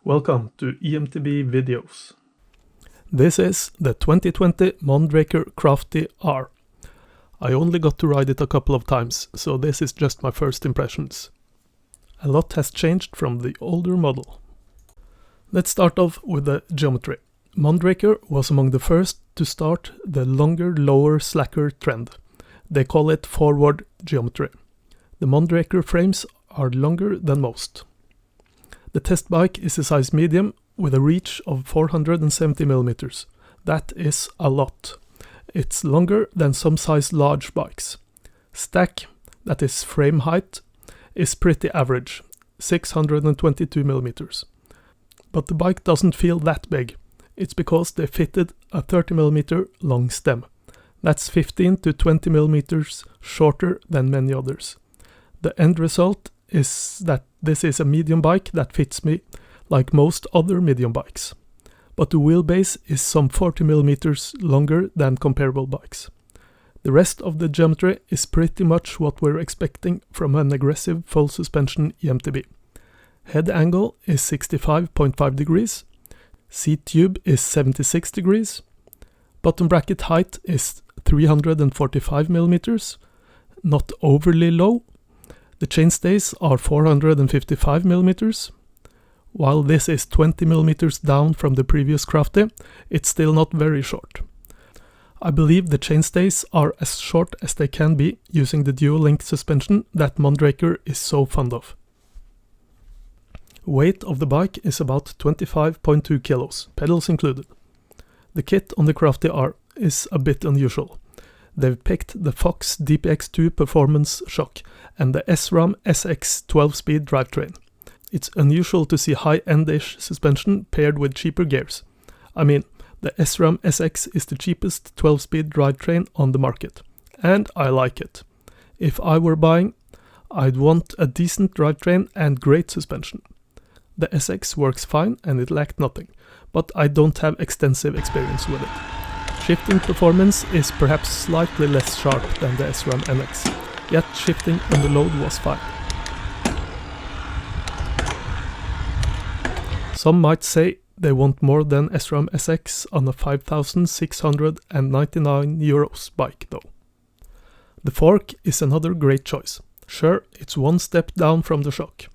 Welcome to EMTB videos. This is the 2020 Mondraker Crafty R. I only got to ride it a couple of times, so this is just my first impressions. A lot has changed from the older model. Let's start off with the geometry. Mondraker was among the first to start the longer, lower, slacker trend. They call it forward geometry. The Mondraker frames are longer than most. The test bike is a size medium with a reach of 470mm. That is a lot. It's longer than some size large bikes. Stack, that is frame height, is pretty average, 622mm. But the bike doesn't feel that big. It's because they fitted a 30mm long stem. That's 15 to 20mm shorter than many others. The end result is that this is a medium bike that fits me like most other medium bikes. But the wheelbase is some 40mm longer than comparable bikes. The rest of the geometry is pretty much what we're expecting from an aggressive full suspension EMTB. Head angle is 65.5 degrees, seat tube is 76 degrees, bottom bracket height is 345mm, not overly low. The chainstays are 455mm. While this is 20mm down from the previous Crafty, it's still not very short. I believe the chainstays are as short as they can be using the dual link suspension that Mondraker is so fond of. Weight of the bike is about 25.2 kilos, pedals included. The kit on the Crafty R is a bit unusual. They've picked the Fox DPX2 Performance shock and the SRAM SX 12-speed drivetrain. It's unusual to see high-end-ish suspension paired with cheaper gears. I mean, the SRAM SX is the cheapest 12-speed drivetrain on the market, and I like it. If I were buying, I'd want a decent drivetrain and great suspension. The SX works fine and it lacked nothing, but I don't have extensive experience with it. Shifting performance is perhaps slightly less sharp than the SRAM NX, yet shifting under load was fine. Some might say they want more than SRAM SX on a 5,699 euros bike though. The fork is another great choice. Sure, it's one step down from the shock,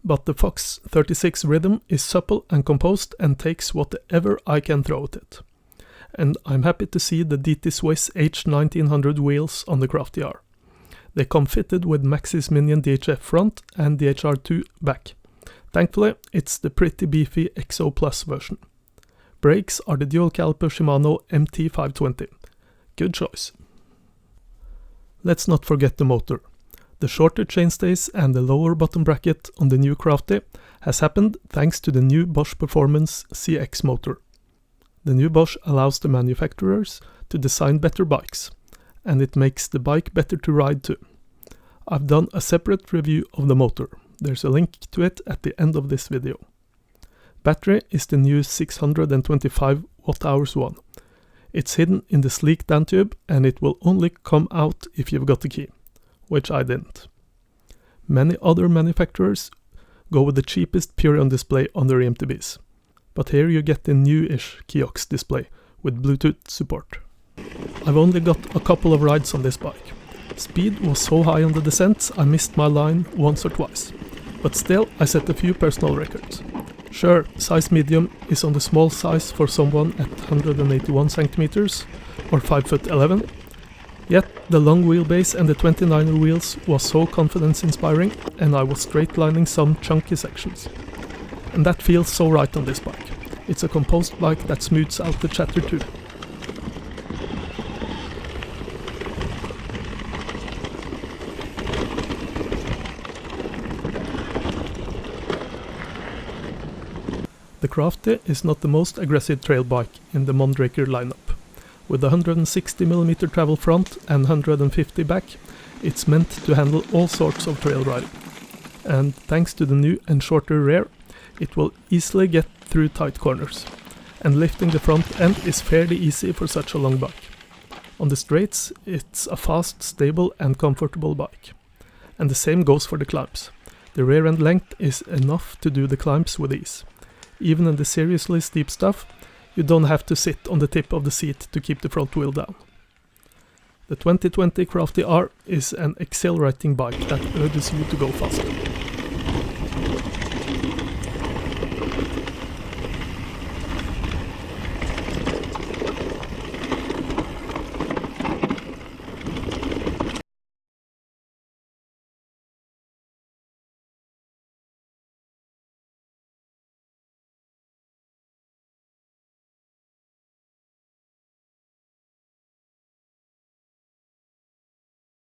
but the Fox 36 Rhythm is supple and composed and takes whatever I can throw at it. And I'm happy to see the DT Swiss H1900 wheels on the Crafty R. They come fitted with Maxxis Minion DHF front and DHR2 back. Thankfully, it's the pretty beefy XO Plus version. Brakes are the dual caliper Shimano MT520. Good choice. Let's not forget the motor. The shorter chainstays and the lower bottom bracket on the new Crafty has happened thanks to the new Bosch Performance CX motor. The new Bosch allows the manufacturers to design better bikes, and it makes the bike better to ride too. I've done a separate review of the motor. There's a link to it at the end of this video. Battery is the new 625 Wh one. It's hidden in the sleek down tube and it will only come out if you've got the key, which I didn't. Many other manufacturers go with the cheapest Purion display on their EMTBs. But here you get the new-ish Kiox display with Bluetooth support. I've only got a couple of rides on this bike. Speed was so high on the descents I missed my line once or twice. But still I set a few personal records. Sure, size medium is on the small size for someone at 181 cm or 5'11". Yet the long wheelbase and the 29er wheels was so confidence inspiring and I was straight lining some chunky sections. And that feels so right on this bike. It's a composed bike that smooths out the chatter too. The Crafty is not the most aggressive trail bike in the Mondraker lineup. With a 160mm travel front and 150 back, it's meant to handle all sorts of trail riding. And thanks to the new and shorter rear, it will easily get through tight corners, and lifting the front end is fairly easy for such a long bike. On the straights, it's a fast, stable and comfortable bike. And the same goes for the climbs. The rear end length is enough to do the climbs with ease. Even in the seriously steep stuff, you don't have to sit on the tip of the seat to keep the front wheel down. The 2020 Crafty R is an exhilarating bike that urges you to go faster.